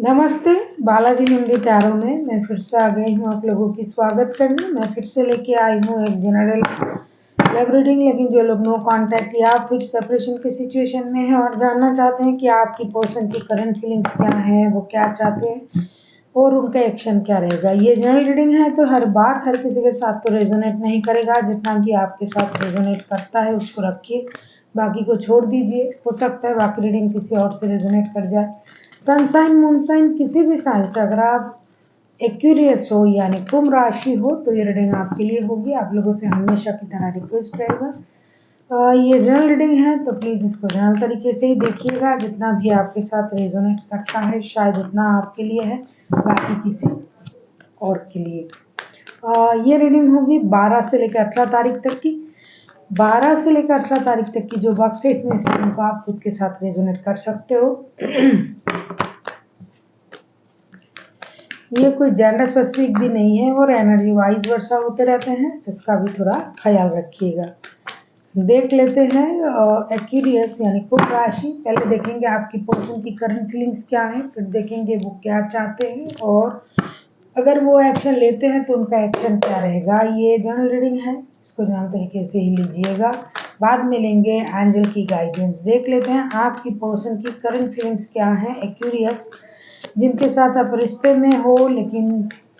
नमस्ते, बालाजी हिंदी टैरो में मैं फिर से आ गई हूँ आप लोगों की स्वागत करने। मैं फिर से लेके आई हूँ एक जनरल लव रीडिंग, लेकिन जो लोग नो कांटेक्ट या फिर सेपरेशन के सिचुएशन में हैं और जानना चाहते हैं कि आपकी पर्सन की करंट फीलिंग्स क्या हैं, वो क्या चाहते हैं और उनका एक्शन क्या रहेगा। ये जनरल रीडिंग है तो हर बात हर किसी के साथ तो रेजोनेट नहीं करेगा। जितना भी आपके साथ रेजोनेट करता है उसको रखिए, बाकी को छोड़ दीजिए। हो सकता है बाकी रीडिंग किसी और से रेजोनेट कर जाए। सनसाइन मूनसाइन किसी भी साइन से अगर आप एक्यूरियस हो यानी कुंभ राशि हो तो ये रीडिंग आपके लिए होगी। आप लोगों से हमेशा की तरह रिक्वेस्ट रहेगा, ये जनरल रीडिंग है तो प्लीज़ इसको जनरल तरीके से ही देखिएगा। जितना भी आपके साथ रेजोनेट करता है शायद उतना आपके लिए है, बाकी किसी और के लिए। ये रीडिंग होगी 12 से लेकर 18 तारीख तक की। 12 से लेकर 18 तारीख तक की जो वक्त है इसमें रीडिंग को आप खुद के साथ रेजोनेट कर सकते हो। ये कोई जेंडर स्पेसिफिक भी नहीं है और एनर्जी वाइज वर्षा होते रहते हैं, इसका भी थोड़ा ख्याल रखिएगा। देख लेते हैं एक्यूरियस यानी कुंभ राशि। पहले देखेंगे आपकी पर्सन की करंट फीलिंग्स क्या है, फिर देखेंगे वो क्या चाहते हैं और अगर वो एक्शन लेते हैं तो उनका एक्शन क्या रहेगा। ये जनरल रीडिंग है, इसको जनरल तरीके से ही लीजिएगा, बाद में लेंगे एंजल की गाइडेंस। देख लेते हैं आपकी पर्सन की करंट फीलिंग्स क्या है। एक्यूरियस जिनके साथ आप रिश्ते में हो लेकिन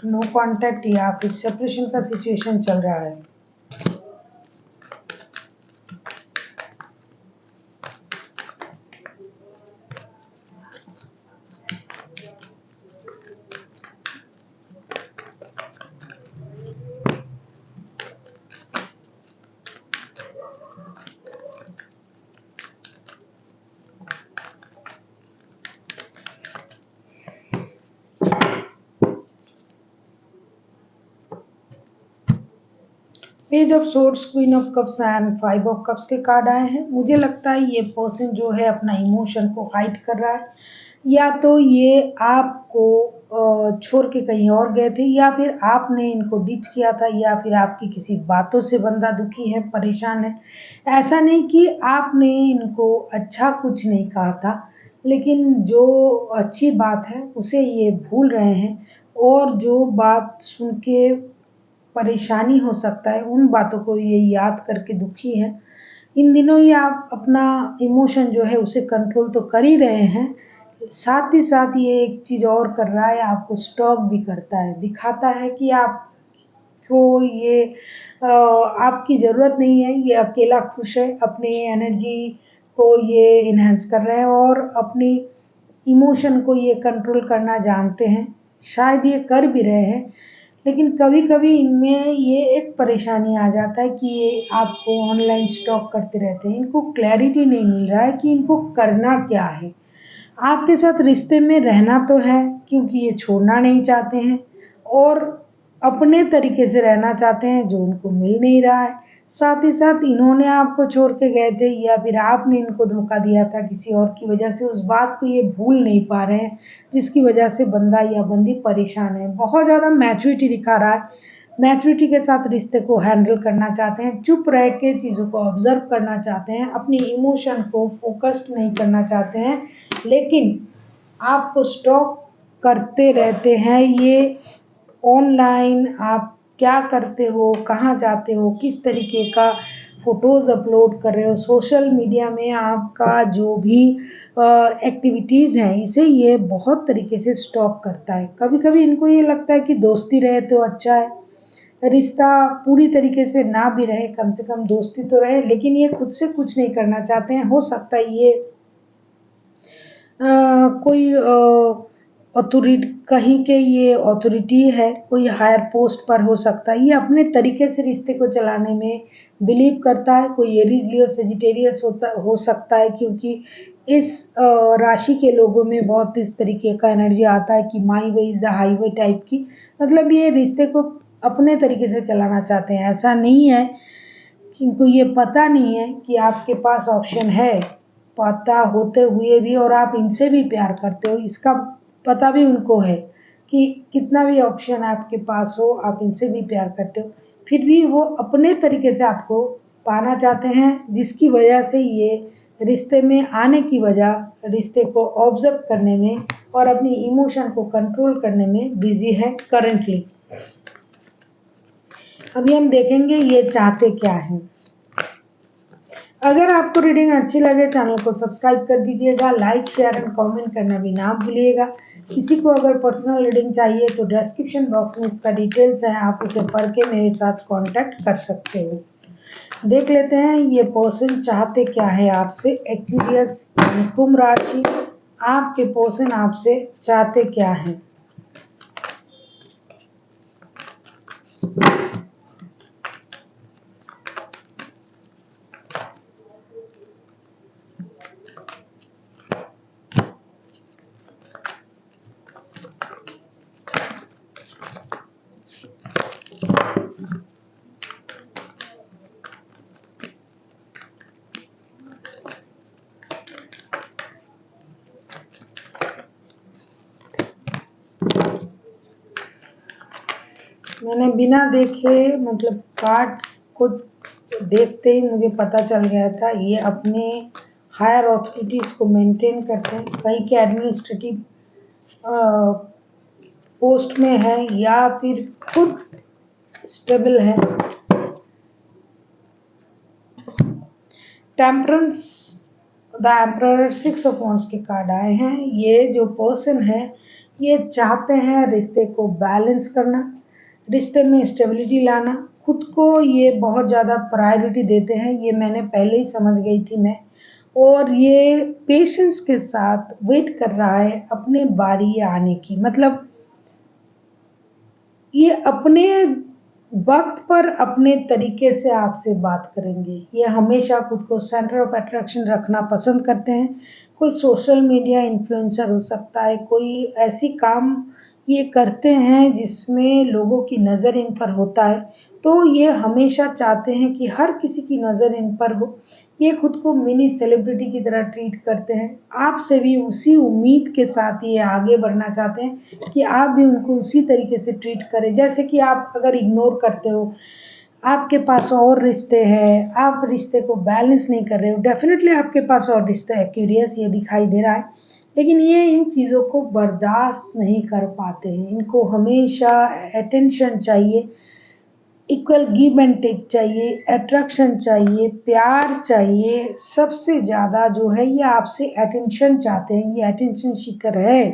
नो कांटेक्ट या फिर सेपरेशन का सिचुएशन चल रहा है। Page of swords, queen of cups and 5 of cups के कार्ड आए हैं। मुझे लगता है ये पर्सन जो है अपना इमोशन को हाइड कर रहा है, या तो ये आपको छोड़ के कहीं और गए थे, या फिर आपने इनको डिच किया था, या फिर आपकी किसी बातों से बंदा दुखी है, परेशान है। ऐसा नहीं कि आपने इनको अच्छा कुछ नहीं कहा था, लेकिन जो अच्छी बात है उसे ये भूल रहे हैं और जो बात सुन के परेशानी हो सकता है उन बातों को ये याद करके दुखी हैं। इन दिनों ये आप अपना इमोशन जो है उसे कंट्रोल तो कर ही रहे हैं, साथ ही साथ ये एक चीज़ और कर रहा है, आपको स्टॉक भी करता है, दिखाता है कि आपको ये आपकी ज़रूरत नहीं है, ये अकेला खुश है। अपनी एनर्जी को ये इन्हेंस कर रहे हैं और अपनी इमोशन को ये कंट्रोल करना जानते हैं, शायद ये कर भी रहे हैं। लेकिन कभी-कभी इनमें ये एक परेशानी आ जाता है कि ये आपको ऑनलाइन स्टॉक करते रहते हैं। इनको क्लैरिटी नहीं मिल रहा है कि इनको करना क्या है। आपके साथ रिश्ते में रहना तो है क्योंकि ये छोड़ना नहीं चाहते हैं और अपने तरीके से रहना चाहते हैं जो उनको मिल नहीं रहा है। साथ ही साथ इन्होंने आपको छोड़ के गए थे या फिर आपने इनको धोखा दिया था किसी और की वजह से, उस बात को ये भूल नहीं पा रहे हैं, जिसकी वजह से बंदा या बंदी परेशान है। बहुत ज़्यादा मैच्योरिटी दिखा रहा है, मैच्योरिटी के साथ रिश्ते को हैंडल करना चाहते हैं, चुप रह के चीज़ों को ऑब्जर्व करना चाहते हैं, अपनी इमोशन को फोकस्ड नहीं करना चाहते हैं, लेकिन आपको स्टॉक करते रहते हैं। ये ऑनलाइन आप क्या करते हो, कहाँ जाते हो, किस तरीके का फ़ोटोज़ अपलोड कर रहे हो, सोशल मीडिया में आपका जो भी एक्टिविटीज़ हैं, इसे ये बहुत तरीके से स्टॉक करता है। कभी-कभी इनको ये लगता है कि दोस्ती रहे तो अच्छा है, रिश्ता पूरी तरीके से ना भी रहे, कम से कम दोस्ती तो रहे, लेकिन ये खुद से कुछ नहीं करना चाहते हैं। हो सकता है ये कोई अथॉरिटी कहीं के ये अथॉरिटी है, कोई हायर पोस्ट पर हो सकता है। ये अपने तरीके से रिश्ते को चलाने में बिलीव करता है। कोई एरीज लियो सेजिटेरियस हो सकता है, क्योंकि इस राशि के लोगों में बहुत इस तरीके का एनर्जी आता है कि my way is the highway type की। मतलब ये रिश्ते को अपने तरीके से चलाना चाहते हैं। ऐसा नहीं है कि इनको ये पता नहीं है कि आपके पास ऑप्शन है, पता होते हुए भी और आप इनसे भी प्यार करते हो, इसका पता भी उनको है कि कितना भी ऑप्शन आपके पास हो, आप इनसे भी प्यार करते हो, फिर भी वो अपने तरीके से आपको पाना चाहते हैं, जिसकी वजह से ये रिश्ते में आने की वजह रिश्ते को ऑब्जर्व करने में और अपनी इमोशन को कंट्रोल करने में बिजी है करंटली। अभी हम देखेंगे ये चाहते क्या हैं। अगर आपको रीडिंग अच्छी लगे चैनल को सब्सक्राइब कर दीजिएगा, लाइक शेयर एंड कमेंट करना भी ना भूलिएगा। किसी को अगर पर्सनल रीडिंग चाहिए तो डिस्क्रिप्शन बॉक्स में इसका डिटेल्स है, आप उसे पढ़ के मेरे साथ कांटेक्ट कर सकते हो। देख लेते हैं ये पर्सन चाहते क्या है आपसे। एक्वेरियस कुंभ राशि, आपके पर्सन आपसे चाहते क्या है। मैंने बिना देखे मतलब कार्ड को देखते ही मुझे पता चल गया था ये अपने हायर अथॉरिटीज को मेंटेन करते हैं, कहीं के एडमिनिस्ट्रेटिव पोस्ट में है या फिर खुद स्टेबल है। Temperance, the emperor, 6 of wands के कार्ड आए हैं। ये जो पर्सन है ये चाहते हैं रिश्ते को बैलेंस करना, रिश्ते में स्टेबिलिटी लाना, खुद को ये बहुत ज़्यादा प्रायोरिटी देते हैं, ये मैंने पहले ही समझ गई थी मैं। और ये पेशेंस के साथ वेट कर रहा है अपने बारी आने की, मतलब ये अपने वक्त पर अपने तरीके से आपसे बात करेंगे। ये हमेशा खुद को सेंटर ऑफ अट्रैक्शन रखना पसंद करते हैं। कोई सोशल मीडिया इन्फ्लुएंसर हो सकता है, कोई ऐसी काम ये करते हैं जिसमें लोगों की नज़र इन पर होता है, तो ये हमेशा चाहते हैं कि हर किसी की नज़र इन पर हो। ये खुद को मिनी सेलिब्रिटी की तरह ट्रीट करते हैं। आपसे भी उसी उम्मीद के साथ ये आगे बढ़ना चाहते हैं कि आप भी उनको उसी तरीके से ट्रीट करें। जैसे कि आप अगर इग्नोर करते हो, आपके पास और रिश्ते हैं, आप रिश्ते को बैलेंस नहीं कर रहे हो, डेफिनेटली आपके पास और रिश्ते है, क्यूरियस ये दिखाई दे रहा है। लेकिन ये इन चीज़ों को बर्दाश्त नहीं कर पाते हैं, इनको हमेशा अटेंशन चाहिए, इक्वल गिव एंड टेक चाहिए, अट्रैक्शन चाहिए, प्यार चाहिए। सबसे ज़्यादा जो है ये आपसे अटेंशन चाहते हैं, ये अटेंशन सीकर है।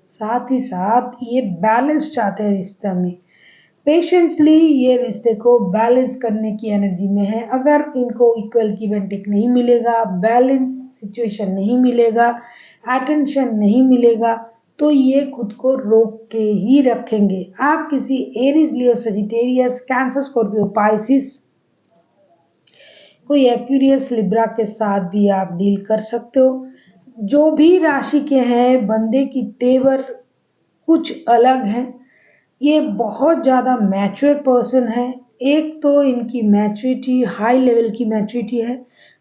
साथ ही साथ ये बैलेंस चाहते हैं रिश्ते में। पेशेंसली ये रिश्ते को बैलेंस करने की एनर्जी में है। अगर इनको इक्वल गिव एंड टेक नहीं मिलेगा, बैलेंस सिचुएशन नहीं मिलेगा, अटेंशन नहीं मिलेगा, तो ये खुद को रोक के ही रखेंगे। आप किसी एरीज, लियो, सजिटेरियस, कैंसर, स्कॉर्पियो, पाइसिस, कोई एक्वेरियस, लिब्रा के साथ भी आप डील कर सकते हो। जो भी राशि के हैं, बंदे की तेवर कुछ अलग है। ये बहुत ज़्यादा मैच्योर पर्सन है। एक तो इनकी मैच्योरिटी हाई लेवल की मैच्योरिटी है,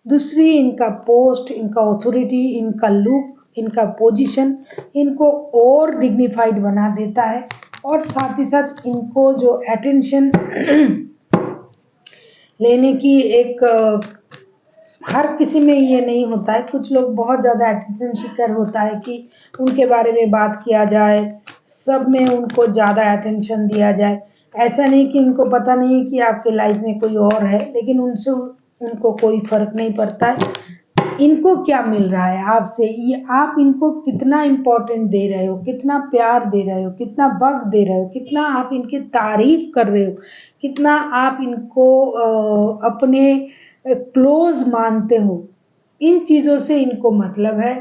दूसरी इनका पोस्ट, इनका ऑथोरिटी, इनका लुक, इनका पोजीशन इनको और डिग्निफाइड बना देता है। और साथ ही साथ इनको जो अटेंशन लेने की एक हर किसी में ये नहीं होता है। कुछ लोग बहुत ज़्यादा अटेंशन सीकर होता है कि उनके बारे में बात किया जाए, सब में उनको ज़्यादा अटेंशन दिया जाए। ऐसा नहीं कि उनको पता नहीं है कि आपके लाइफ में कोई और है, लेकिन उनसे उनको कोई फ़र्क नहीं पड़ता है इनको क्या मिल रहा है आपसे, ये आप इनको कितना इम्पोर्टेंट दे रहे हो, कितना प्यार दे रहे हो, कितना वक़्त दे रहे हो, कितना आप इनकी तारीफ़ कर रहे हो, कितना आप इनको अपने क्लोज़ मानते हो। इन चीज़ों से इनको मतलब है।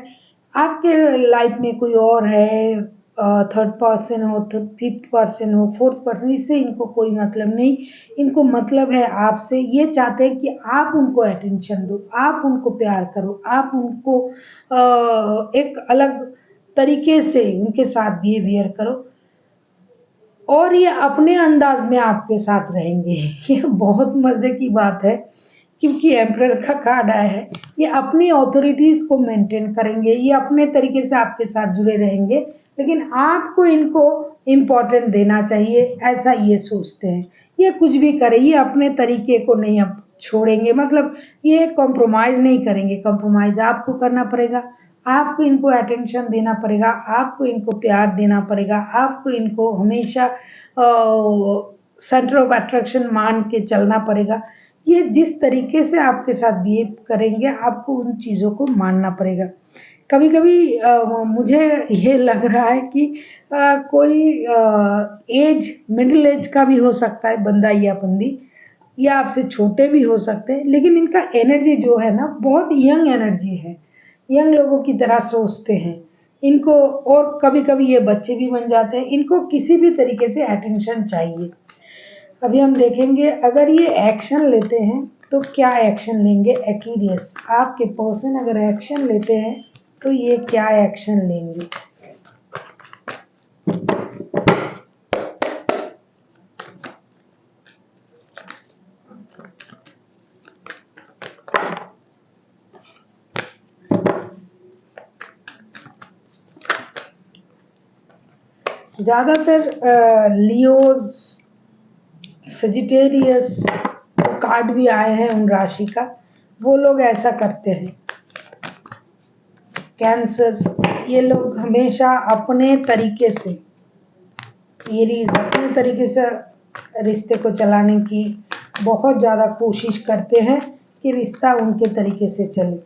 आपके लाइफ में कोई और है, थर्ड पर्सन हो, फिफ्थ पर्सन हो, फोर्थ पर्सन, इससे इनको कोई मतलब नहीं। इनको मतलब है आपसे। ये चाहते हैं कि आप उनको अटेंशन दो, आप उनको प्यार करो, आप उनको एक अलग तरीके से उनके साथ बिहेवियर करो, और ये अपने अंदाज में आपके साथ रहेंगे। ये बहुत मज़े की बात है क्योंकि एम्परर का कार्ड आया है। ये अपनी ऑथोरिटीज़ को मेंटेन करेंगे, ये अपने तरीके से आपके साथ जुड़े रहेंगे, लेकिन आपको इनको इम्पोर्टेंट देना चाहिए, ऐसा ये सोचते हैं। ये कुछ भी करे, ये अपने तरीके को नहीं छोड़ेंगे, मतलब ये कॉम्प्रोमाइज़ नहीं करेंगे। कॉम्प्रोमाइज़ आपको करना पड़ेगा, आपको इनको अटेंशन देना पड़ेगा, आपको इनको प्यार देना पड़ेगा, आपको इनको हमेशा सेंटर ऑफ अट्रैक्शन मान के चलना पड़ेगा। ये जिस तरीके से आपके साथ बिहेव करेंगे, आपको उन चीज़ों को मानना पड़ेगा। कभी-कभी मुझे ये लग रहा है कि कोई एज मिडिल एज का भी हो सकता है बंदा या बंदी, या आपसे छोटे भी हो सकते हैं, लेकिन इनका एनर्जी जो है ना बहुत यंग एनर्जी है, यंग लोगों की तरह सोचते हैं इनको। और कभी-कभी ये बच्चे भी बन जाते हैं, इनको किसी भी तरीके से अटेंशन चाहिए। अभी हम देखेंगे अगर ये एक्शन लेते हैं तो क्या एक्शन लेंगे। एक्यूरियस आपके पर्सन अगर एक्शन लेते हैं तो ये क्या एक्शन लेंगे। ज्यादातर लियोज, सजिटेरियस कार्ड भी आए हैं उन राशि का, वो लोग ऐसा करते हैं। कैंसर, ये लोग हमेशा अपने तरीके से, ये अपने तरीके से रिश्ते को चलाने की बहुत ज़्यादा कोशिश करते हैं कि रिश्ता उनके तरीके से चले,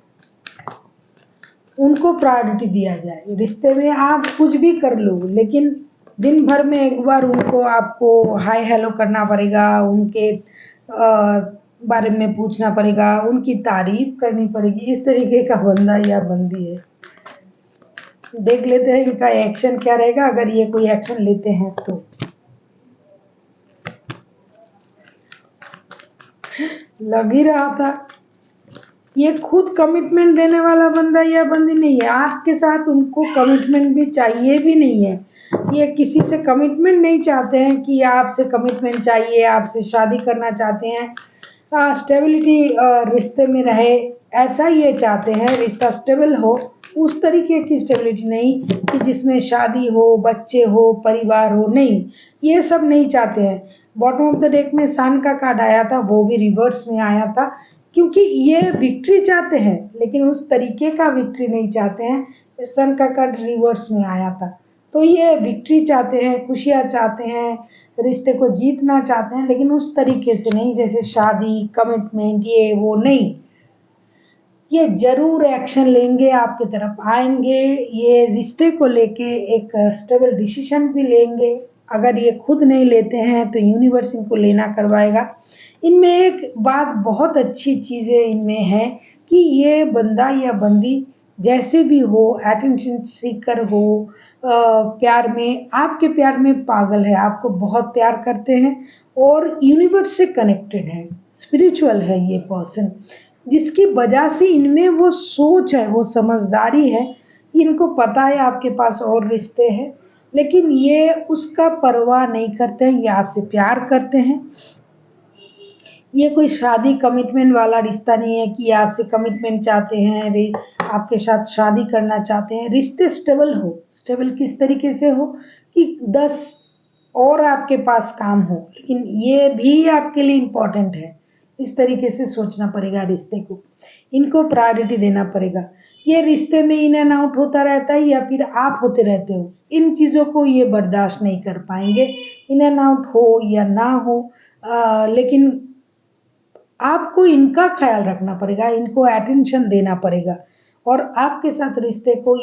उनको प्रायोरिटी दिया जाए। रिश्ते में आप कुछ भी कर लो, लेकिन दिन भर में एक बार उनको आपको हाय हेलो करना पड़ेगा, उनके बारे में पूछना पड़ेगा, उनकी तारीफ करनी पड़ेगी। इस तरीके का बंदा या बंदी है। देख लेते हैं इनका एक्शन क्या रहेगा अगर ये कोई एक्शन लेते हैं तो। लग ही रहा था ये खुद कमिटमेंट देने वाला बंदा या बंदी नहीं है। आपके साथ उनको कमिटमेंट भी चाहिए भी नहीं है, ये किसी से कमिटमेंट नहीं चाहते हैं कि आपसे कमिटमेंट चाहिए, आपसे शादी करना चाहते हैं, स्टेबिलिटी रिश्ते में रहे, ऐसा ये चाहते हैं रिश्ता स्टेबल हो। उस तरीके की स्टेबिलिटी नहीं कि जिसमें शादी हो, बच्चे हो, परिवार हो, नहीं, ये सब नहीं चाहते हैं। बॉटम ऑफ द डेक में सन का कार्ड आया था, वो भी रिवर्स में आया था, क्योंकि ये विक्ट्री चाहते हैं लेकिन उस तरीके का विक्ट्री नहीं चाहते हैं। सन का कार्ड रिवर्स में आया था, तो ये विक्ट्री चाहते हैं, खुशियाँ चाहते हैं, रिश्ते को जीतना चाहते हैं, लेकिन उस तरीके से नहीं जैसे शादी, कमिटमेंट, ये वो नहीं। ये जरूर एक्शन लेंगे, आपकी तरफ आएंगे, ये रिश्ते को लेके एक स्टेबल डिसीजन भी लेंगे। अगर ये खुद नहीं लेते हैं तो यूनिवर्स इनको लेना करवाएगा। इनमें एक बात बहुत अच्छी चीज़ें इनमें है कि ये बंदा या बंदी जैसे भी हो, अटेंशन सीकर हो, प्यार में, आपके प्यार में पागल है, आपको बहुत प्यार करते हैं और यूनिवर्स से कनेक्टेड है, स्पिरिचुअल है ये पर्सन, जिसकी वजह से इनमें वो सोच है, वो समझदारी है। इनको पता है आपके पास और रिश्ते हैं, लेकिन ये उसका परवाह नहीं करते हैं, ये आपसे प्यार करते हैं। ये कोई शादी कमिटमेंट वाला रिश्ता नहीं है कि आपसे कमिटमेंट चाहते हैं, आपके साथ शादी करना चाहते हैं। रिश्ते स्टेबल हो, स्टेबल किस तरीके से हो कि 10 और आपके पास काम हो, लेकिन ये भी आपके लिए इम्पोर्टेंट है। इस तरीके से सोचना पड़ेगा रिश्ते को, इनको प्रायोरिटी देना पड़ेगा। ये रिश्ते में इन एंड आउट होता रहता है या फिर आप होते रहते हो, इन चीज़ों को ये बर्दाश्त नहीं कर पाएंगे। इन एंड आउट हो या ना हो, लेकिन आपको इनका ख्याल रखना पड़ेगा, इनको अटेंशन देना पड़ेगा। और आपके साथ रिश्ते को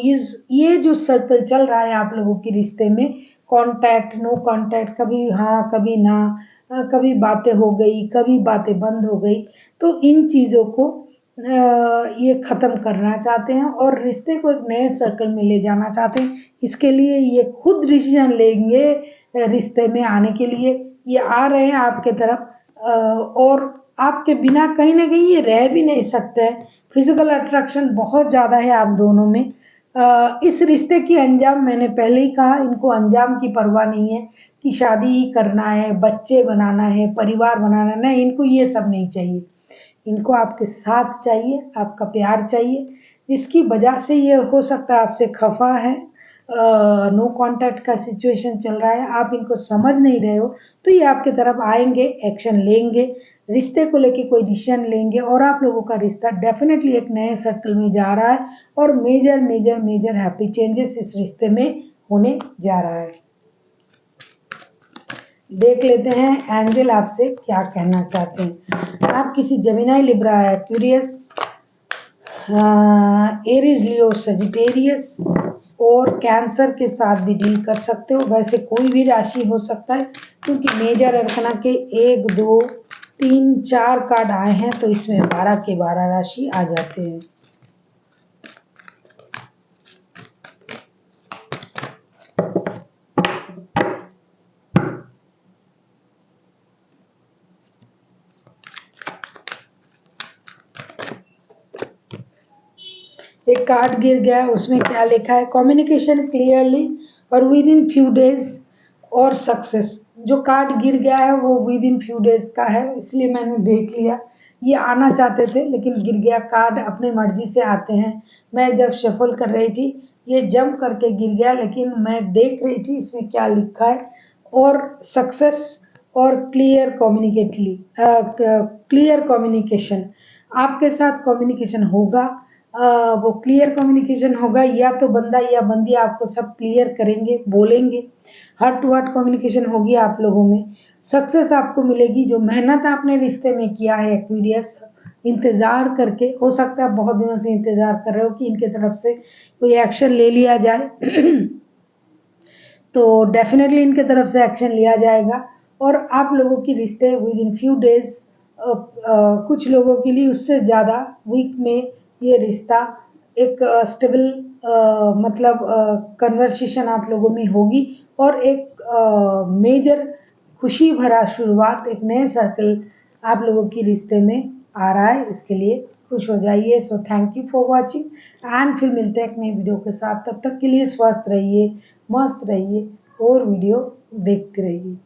ये जो सर्कल चल रहा है आप लोगों के रिश्ते में, कांटेक्ट, नो कांटेक्ट, कभी हाँ कभी ना, कभी बातें हो गई, कभी बातें बंद हो गई, तो इन चीज़ों को ये ख़त्म करना चाहते हैं और रिश्ते को एक नए सर्कल में ले जाना चाहते हैं। इसके लिए ये खुद डिसीजन लेंगे रिश्ते में आने के लिए। ये आ रहे हैं आपके तरफ, और आपके बिना कहीं ना कहीं ये रह भी नहीं सकते हैं। फिजिकल अट्रैक्शन बहुत ज़्यादा है आप दोनों में। इस रिश्ते की अंजाम, मैंने पहले ही कहा, इनको अंजाम की परवाह नहीं है कि शादी ही करना है, बच्चे बनाना है, परिवार बनाना है, नहीं, इनको ये सब नहीं चाहिए। इनको आपके साथ चाहिए, आपका प्यार चाहिए, जिसकी वजह से ये हो सकता है आपसे खफा है, नो कांटेक्ट का सिचुएशन चल रहा है, आप इनको समझ नहीं रहे हो, तो ये आपकी तरफ आएंगे, एक्शन लेंगे, रिश्ते को लेके कोई डिसीजन लेंगे और आप लोगों का रिश्ता डेफिनेटली एक नए सर्कल में जा रहा है और major major major happy changes इस रिश्ते में होने जा रहा है। देख लेते हैं एंजल आपसे क्या कहना चाहते हैं। आप किसी जेमिनी, लिब्रा, एक्वेरियस, एरीज, लियो, सजिटेरियस और कैंसर के साथ भी डील कर सकते हो। वैसे कोई भी राशि हो सकता है क्योंकि मेजर अर्कना के 1 2 3 4 कार्ड आए हैं, तो इसमें 12 के 12 राशि आ जाते हैं। एक कार्ड गिर गया, उसमें क्या लिखा है, कम्युनिकेशन क्लियरली और विद इन फ्यू डेज और सक्सेस। जो कार्ड गिर गया है वो विद इन फ्यू डेज का है, इसलिए मैंने देख लिया। ये आना चाहते थे लेकिन गिर गया। कार्ड अपने मर्जी से आते हैं। मैं जब शफल कर रही थी ये जंप करके गिर गया, लेकिन मैं देख रही थी इसमें क्या लिखा है। और सक्सेस और क्लियर कम्युनिकेशन, आपके साथ कम्युनिकेशन होगा। वो क्लियर कम्युनिकेशन होगा, या तो बंदा या बंदी आपको सब क्लियर करेंगे, बोलेंगे। हार्ट टू हार्ट कम्युनिकेशन होगी आप लोगों में। सक्सेस आपको मिलेगी। जो मेहनत आपने रिश्ते में किया है एक्वेरियस, इंतजार करके, हो सकता है बहुत दिनों से इंतजार कर रहे हो कि इनके तरफ से कोई एक्शन ले लिया जाए तो डेफिनेटली इनके तरफ से एक्शन लिया जाएगा और आप लोगों की रिश्ते विद इन फ्यू डेज, कुछ लोगों के लिए उससे ज़्यादा वीक में ये रिश्ता एक स्टेबल मतलब कन्वर्सेशन आप लोगों में होगी और एक मेजर खुशी भरा शुरुआत, एक नए सर्कल आप लोगों की रिश्ते में आ रहा है। इसके लिए खुश हो जाइए। So thank you for watching and फिर मिलते हैं एक नई वीडियो के साथ। तब तक के लिए स्वस्थ रहिए, मस्त रहिए और वीडियो देखते रहिए।